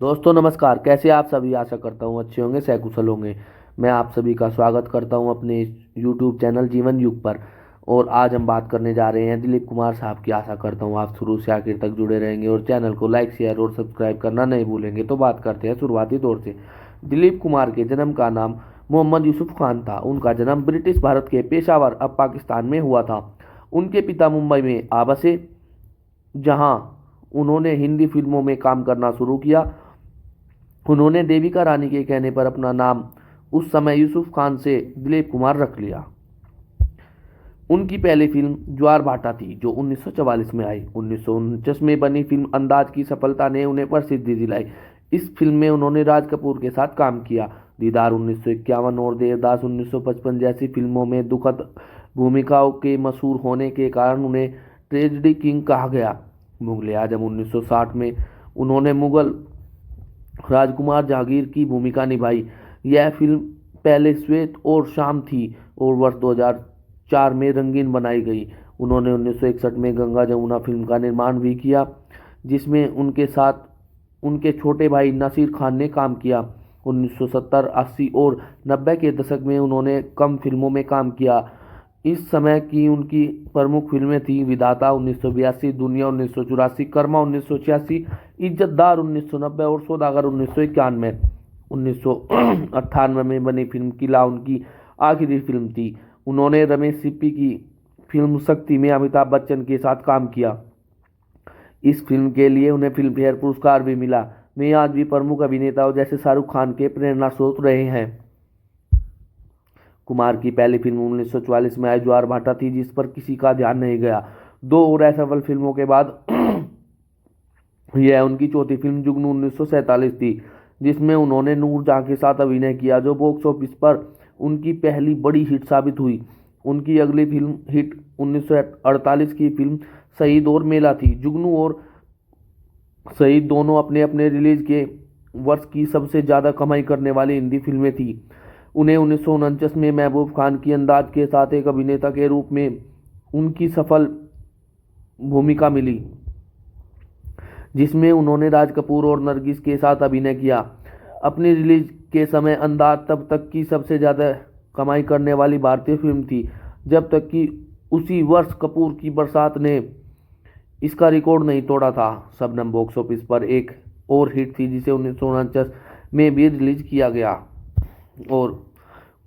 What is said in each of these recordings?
दोस्तों नमस्कार। कैसे आप सभी? आशा करता हूँ अच्छे होंगे, सकुशल होंगे। मैं आप सभी का स्वागत करता हूँ अपने यूट्यूब चैनल जीवन युग पर। और आज हम बात करने जा रहे हैं दिलीप कुमार साहब की। आशा करता हूँ आप शुरू से आखिर तक जुड़े रहेंगे और चैनल को लाइक शेयर और सब्सक्राइब करना नहीं भूलेंगे। तो बात करते हैं शुरुआती दौर से। दिलीप कुमार के जन्म का नाम मोहम्मद यूसुफ खान था। उनका जन्म ब्रिटिश भारत के पेशावर अब पाकिस्तान में हुआ था। उनके पिता मुंबई में आ बसे, जहां उन्होंने हिंदी फिल्मों में काम करना शुरू किया। उन्होंने देविका रानी के कहने पर अपना नाम उस समय यूसुफ खान से दिलीप कुमार रख लिया। उनकी पहली फिल्म ज्वार भाटा थी, जो 1944 में आई। 1949 में बनी फिल्म अंदाज की सफलता ने उन्हें प्रसिद्धि दिलाई। इस फिल्म में उन्होंने राज कपूर के साथ काम किया। दीदार 1951 और देवदास 1955 जैसी फिल्मों में दुखद भूमिकाओं के मशहूर होने के कारण उन्हें ट्रेजेडी किंग कहा गया। मुगल आजम 1960 में उन्होंने मुगल राजकुमार जहांगीर की भूमिका निभाई। यह फिल्म पहले श्वेत और शाम थी और वर्ष 2004 में रंगीन बनाई गई। उन्होंने 1961 में गंगा जमुना फिल्म का निर्माण भी किया, जिसमें उनके साथ उनके छोटे भाई नसीर खान ने काम किया। 1970, 80 और 90 के दशक में उन्होंने कम फिल्मों में काम किया। इस समय की उनकी प्रमुख फिल्में थीं विधाता 1982, दुनिया 1984, कर्मा 1986, इज्जतदार 1990 और सौदागर 1991। 1998 में बनी फिल्म किला उनकी आखिरी फिल्म थी। उन्होंने रमेश सिप्पी की फिल्म शक्ति में अमिताभ बच्चन के साथ काम किया। इस फिल्म के लिए उन्हें फिल्म फेयर पुरस्कार भी मिला। वे आज भी प्रमुख अभिनेताओं जैसे शाहरुख खान के प्रेरणा स्रोत रहे हैं। कुमार की पहली फिल्म 1944 में आई ज्वार भाटा थी, जिस पर किसी का ध्यान नहीं गया। दो और असफल फिल्मों के बाद यह उनकी चौथी फिल्म जुगनू 1947 थी, जिसमें उन्होंने नूर जहां के साथ अभिनय किया, जो बॉक्स ऑफिस पर उनकी पहली बड़ी हिट साबित हुई। उनकी अगली फिल्म हिट 1948 की फिल्म शहीद और मेला थी। जुगनू और शहीद दोनों अपने अपने रिलीज के वर्ष की सबसे ज़्यादा कमाई करने वाली हिंदी फिल्में थीं। उन्हें 1949 में महबूब खान की अंदाज के साथ एक अभिनेता के रूप में उनकी सफल भूमिका मिली, जिसमें उन्होंने राज कपूर और नरगिस के साथ अभिनय किया। अपनी रिलीज के समय अंदाज तब तक की सबसे ज़्यादा कमाई करने वाली भारतीय फिल्म थी, जब तक कि उसी वर्ष कपूर की बरसात ने इसका रिकॉर्ड नहीं तोड़ा था। शबनम बॉक्स ऑफिस पर एक और हिट थी, जिसे 1949 में भी रिलीज किया गया। और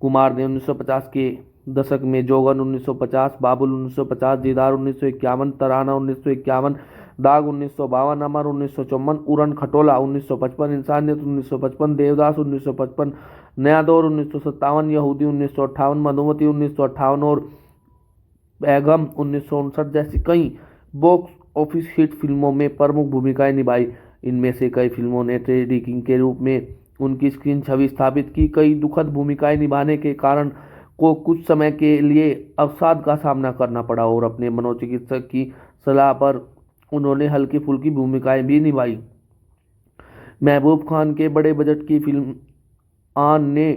कुमार ने 1950 के दशक में जोगन 1950, बाबुल 1950, दीदार 1951, तराना 1951, दाग 1952, अमर 1954, उड़न खटोला 1955, इंसानियत 1955, देवदास 1955, नया दौर 1957, यहूदी 1958, मधुमती 1958 और पैगम 1959 जैसी कई बॉक्स ऑफिस हिट फिल्मों में प्रमुख भूमिकाएं निभाई। इनमें से कई फिल्मों ने ट्रेजेडी किंग के रूप में उनकी स्क्रीन छवि स्थापित की। कई दुखद भूमिकाएं निभाने के कारण को कुछ समय के लिए अवसाद का सामना करना पड़ा और अपने मनोचिकित्सक की सलाह पर उन्होंने हल्की फुल्की भूमिकाएं भी निभाई। महबूब खान के बड़े बजट की फिल्म आन ने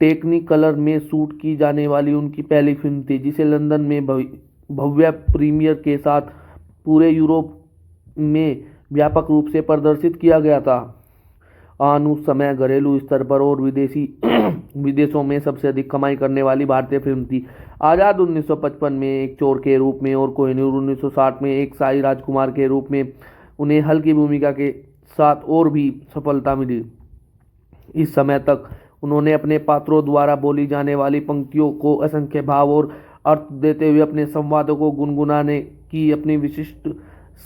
टेक्निकलर में शूट की जाने वाली उनकी पहली फिल्म थी, जिसे लंदन में भव्य प्रीमियर के साथ पूरे यूरोप में व्यापक रूप से प्रदर्शित किया गया था। आन उस समय घरेलू स्तर पर और विदेशों में सबसे अधिक कमाई करने वाली भारतीय फिल्म थी। आज़ाद 1955 में एक चोर के रूप में और कोहिनूर 1960 में एक शाही राजकुमार के रूप में उन्हें हल्की भूमिका के साथ और भी सफलता मिली। इस समय तक उन्होंने अपने पात्रों द्वारा बोली जाने वाली पंक्तियों को असंख्य भाव और अर्थ देते हुए अपने संवादों को गुनगुनाने की अपनी विशिष्ट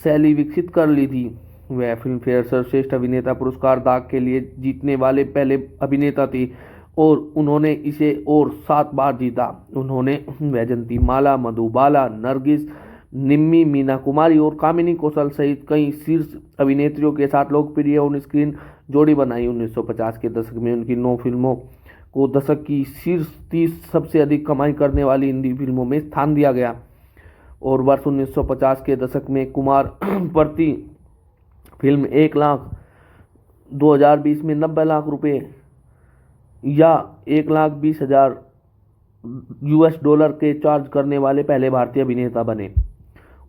शैली विकसित कर ली थी। वह फिल्म फेयर सर्वश्रेष्ठ अभिनेता पुरस्कार दाग के लिए जीतने वाले पहले अभिनेता थे और उन्होंने इसे और 7 बार जीता। उन्होंने वैजंती माला, मधुबाला, नरगिस, निम्मी, मीना कुमारी और कामिनी कौशल सहित कई शीर्ष अभिनेत्रियों के साथ लोकप्रिय ऑन स्क्रीन जोड़ी बनाई। 1950 के दशक में उनकी 9 फिल्मों को दशक की शीर्ष 30 सबसे अधिक कमाई करने वाली हिंदी फिल्मों में स्थान दिया गया। और वर्ष 1950 के दशक में कुमार प्रति फिल्म 1 लाख 2020 में 90 लाख रुपए या 1,20,000 US डॉलर के चार्ज करने वाले पहले भारतीय अभिनेता बने।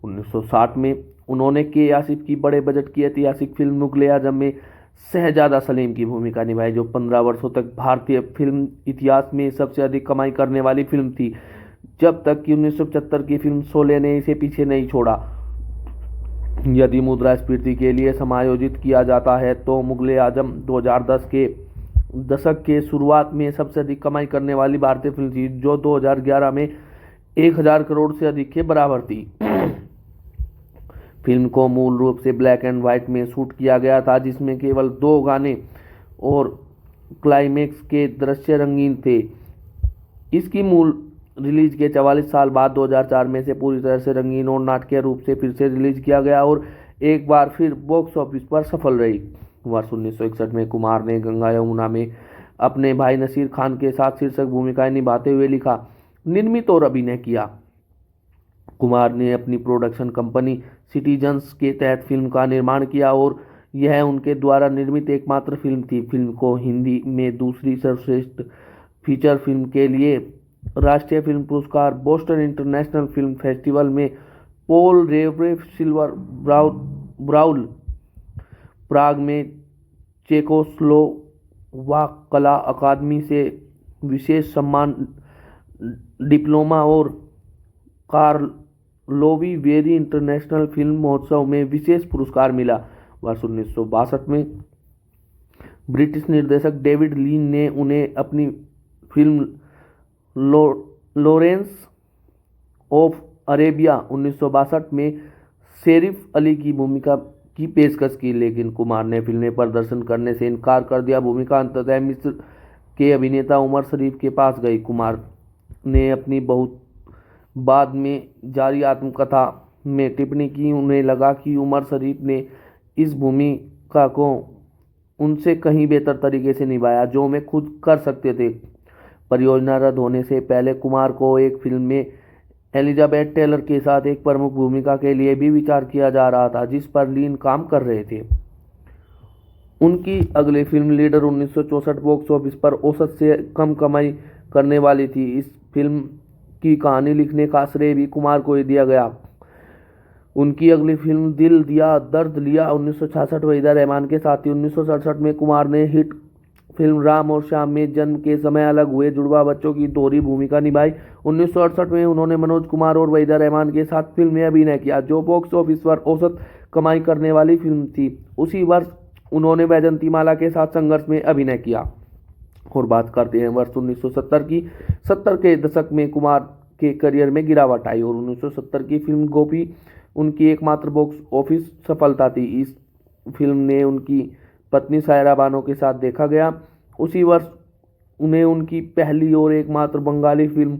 1960 में उन्होंने के आसिफ की बड़े बजट की ऐतिहासिक फिल्म मुगले आजम में शहजादा सलीम की भूमिका निभाई, जो 15 वर्षों तक भारतीय फिल्म इतिहास में सबसे अधिक कमाई करने वाली फिल्म थी, जब तक कि 1975 की फिल्म शोले ने इसे पीछे नहीं छोड़ा। यदि मुद्रास्फीति के लिए समायोजित किया जाता है तो मुगले आजम 2010 के दशक के शुरुआत में सबसे अधिक कमाई करने वाली भारतीय फिल्म थी, जो 2011 में 1000 करोड़ से अधिक के बराबर थी। फिल्म को मूल रूप से ब्लैक एंड व्हाइट में शूट किया गया था, जिसमें केवल 2 गाने और क्लाइमेक्स के दृश्य रंगीन थे। इसकी मूल रिलीज के 44 साल बाद 2004 में से पूरी तरह से रंगीन और नाटकीय रूप से फिर से रिलीज किया गया और एक बार फिर बॉक्स ऑफिस पर सफल रही। वर्ष 1961 में कुमार ने गंगा यमुना में अपने भाई नसीर खान के साथ शीर्षक भूमिकाएं निभाते हुए लिखा, निर्मित और अभिनय किया। कुमार ने अपनी प्रोडक्शन कंपनी सिटीजन्स के तहत फिल्म का निर्माण किया और यह उनके द्वारा निर्मित एकमात्र फिल्म थी। फिल्म को हिंदी में दूसरी सर्वश्रेष्ठ फीचर फिल्म के लिए राष्ट्रीय फिल्म पुरस्कार, बोस्टन इंटरनेशनल फिल्म फेस्टिवल में पॉल रेवरे सिल्वर ब्राउल, प्राग में चेकोस्लोवाक कला अकादमी से विशेष सम्मान डिप्लोमा और कार्लोवी वेरी इंटरनेशनल फिल्म महोत्सव में विशेष पुरस्कार मिला। वर्ष 1962 में ब्रिटिश निर्देशक डेविड लीन ने उन्हें अपनी फिल्म लॉरेंस ऑफ अरेबिया 1962 में शेरिफ अली की भूमिका की पेशकश की, लेकिन कुमार ने फिल्म में प्रदर्शन करने से इनकार कर दिया। भूमिका अंततः मिस्र के अभिनेता उमर शरीफ के पास गई। कुमार ने अपनी बहुत बाद में जारी आत्मकथा में टिप्पणी की, उन्हें लगा कि उमर शरीफ ने इस भूमिका को उनसे कहीं बेहतर तरीके से निभाया जो मैं खुद कर सकते थे। परियोजना रद्द होने से पहले कुमार को एक फिल्म में एलिजाबेथ टेलर के साथ एक प्रमुख भूमिका के लिए भी विचार किया जा रहा था, जिस पर लीन काम कर रहे थे। उनकी अगली फिल्म लीडर 1964 बॉक्स ऑफिस पर औसत से कम कमाई करने वाली थी। इस फिल्म की कहानी लिखने का श्रेय भी कुमार को ही दिया गया। उनकी अगली फिल्म दिल दिया दर्द लिया 1966 वहीदा रहमान के साथ थी। 1967 में कुमार ने हिट फिल्म राम और श्याम में जन्म के समय अलग हुए जुड़वा बच्चों की दोहरी भूमिका निभाई। 1968 में उन्होंने मनोज कुमार और वहीदा रहमान के साथ फिल्म में अभिनय किया, जो बॉक्स ऑफिस पर औसत कमाई करने वाली फिल्म थी। उसी वर्ष उन्होंने वैजंतीमाला के साथ संघर्ष में अभिनय किया। और बात करते हैं वर्ष 1970 की। 70 के दशक में कुमार के करियर में गिरावट आई और 1970 की फिल्म गोपी उनकी एकमात्र बॉक्स ऑफिस सफलता थी। इस फिल्म ने उनकी पत्नी सायरा बानो के साथ देखा गया। उसी वर्ष उन्हें उनकी पहली और एकमात्र बंगाली फिल्म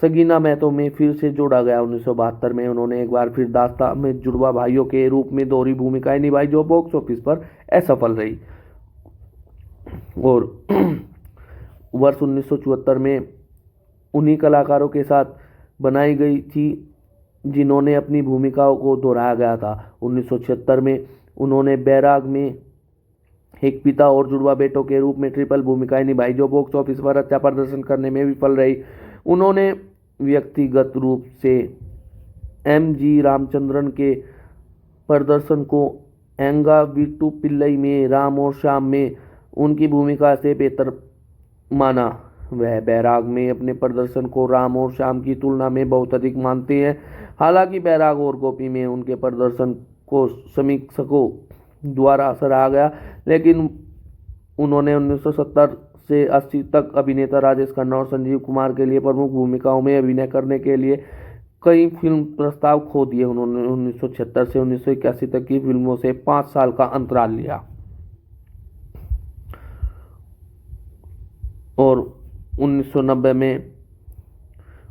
सगीना महतो में फिर से जोड़ा गया। 1972 में उन्होंने एक बार फिर दास्ता में जुड़वा भाइयों के रूप में दोहरी भूमिकाएं निभाई, जो बॉक्स ऑफिस पर असफल रही। और वर्ष 1974 में उन्हीं कलाकारों के साथ बनाई गई थी जिन्होंने अपनी भूमिकाओं को दोहराया गया था। 1976 में उन्होंने बैराग में एक पिता और जुड़वा बेटों के रूप में ट्रिपल भूमिकाएं निभाई, जो बॉक्स ऑफिस पर अच्छा प्रदर्शन करने में विफल रही। उन्होंने व्यक्तिगत रूप से M.G. रामचंद्रन के प्रदर्शन को एंगा वीट्टू पिल्लई में राम और श्याम में उनकी भूमिका से बेहतर माना। वह बैराग में अपने प्रदर्शन को राम और श्याम की तुलना में बहुत अधिक मानते हैं। हालांकि बैराग और गोपी में उनके प्रदर्शन को समीक्षकों द्वारा सराहा गया, लेकिन उन्होंने 1970 से 80 तक अभिनेता राजेश खन्ना और संजीव कुमार के लिए प्रमुख भूमिकाओं में अभिनय करने के लिए कई फिल्म प्रस्ताव खो दिए। उन्होंने 1976 से 1981 तक की फिल्मों से 5 साल का अंतराल लिया और 1990 में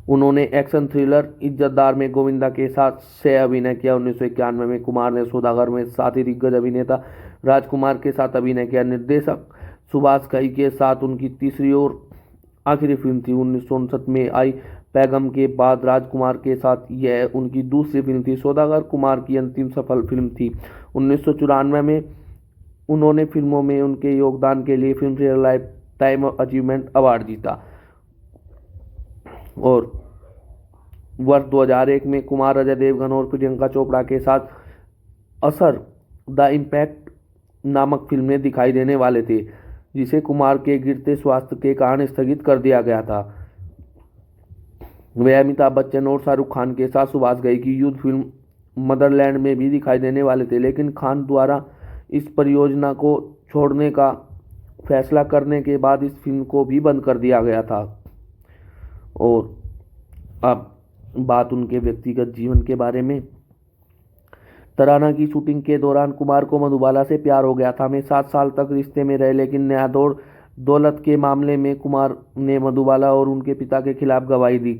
उन्होंने एक्शन थ्रिलर इज्जतदार में गोविंदा के साथ सह अभिनय किया। 1991 में कुमार ने सौदागर में साथी दिग्गज अभिनेता राजकुमार के साथ अभिनय किया। निर्देशक सुभाष घई के साथ उनकी तीसरी और आखिरी फिल्म थी। 1959 में आई पैगम के बाद राजकुमार के साथ यह उनकी दूसरी फिल्म थी। सौदागर कुमार की अंतिम सफल फिल्म थी। 1994 में उन्होंने फिल्मों में उनके योगदान के लिए film fair life time achievement award जीता। और वर्ष 2001 में कुमार अजय देवगन और प्रियंका चोपड़ा के साथ असर द इम्पैक्ट नामक फिल्में दिखाई देने वाले थे, जिसे कुमार के गिरते स्वास्थ्य के कारण स्थगित कर दिया गया था। वे अमिताभ बच्चन और शाहरुख खान के साथ सुभाष घई की युद्ध फिल्म मदरलैंड में भी दिखाई देने वाले थे, लेकिन खान द्वारा इस परियोजना को छोड़ने का फैसला करने के बाद इस फिल्म को भी बंद कर दिया गया था। और अब बात उनके व्यक्तिगत जीवन के बारे में। तराना की शूटिंग के दौरान कुमार को मधुबाला से प्यार हो गया था। वे 7 साल तक रिश्ते में रहे, लेकिन न्याय दौलत के मामले में कुमार ने मधुबाला और उनके पिता के खिलाफ गवाही दी,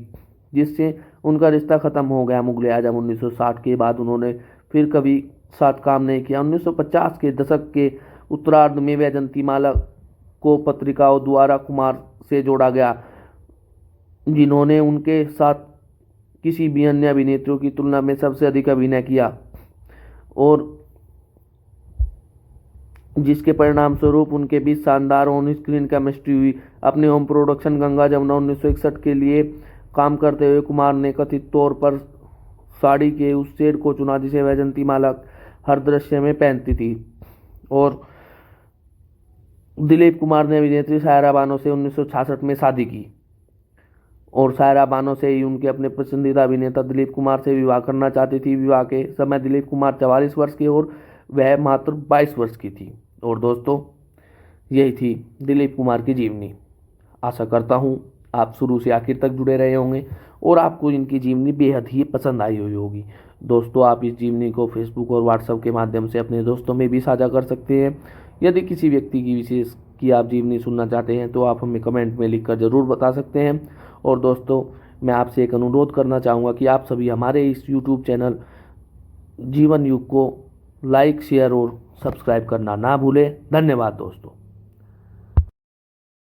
जिससे उनका रिश्ता खत्म हो गया। मुगले आजम 1960 के बाद उन्होंने फिर कभी साथ काम नहीं किया। 1950 के दशक के उत्तरार्ध में वैजंतीमाला को पत्रिकाओं द्वारा कुमार से जोड़ा गया, जिन्होंने उनके साथ किसी भी अन्य अभिनेत्रियों की तुलना में सबसे अधिक अभिनय किया, और जिसके परिणाम स्वरूप उनके बीच शानदार ऑन स्क्रीन केमिस्ट्री हुई। अपने होम प्रोडक्शन गंगा जमुना 1961 के लिए काम करते हुए कुमार ने कथित तौर पर साड़ी के उस शेड को चुना जिसे वैजंतीमाला हर दृश्य में पहनती थी। और दिलीप कुमार ने अभिनेत्री सायरा बानो से 1966 में शादी की, और सायरा बानो से ही उनके अपने पसंदीदा अभिनेता दिलीप कुमार से विवाह करना चाहती थी। विवाह के समय दिलीप कुमार 44 वर्ष के और वह मात्र 22 वर्ष की थी। और दोस्तों, यही थी दिलीप कुमार की जीवनी। आशा करता हूँ आप शुरू से आखिर तक जुड़े रहे होंगे और आपको इनकी जीवनी बेहद ही पसंद आई हुई होगी। दोस्तों, आप इस जीवनी को फेसबुक और व्हाट्सएप के माध्यम से अपने दोस्तों में भी साझा कर सकते हैं। यदि किसी व्यक्ति की विशेष की आप जीवनी सुनना चाहते हैं तो आप हमें कमेंट में लिखकर ज़रूर बता सकते हैं। और दोस्तों, मैं आपसे एक अनुरोध करना चाहूँगा कि आप सभी हमारे इस यूट्यूब चैनल जीवन युग को लाइक, शेयर और सब्सक्राइब करना ना भूलें। धन्यवाद दोस्तों।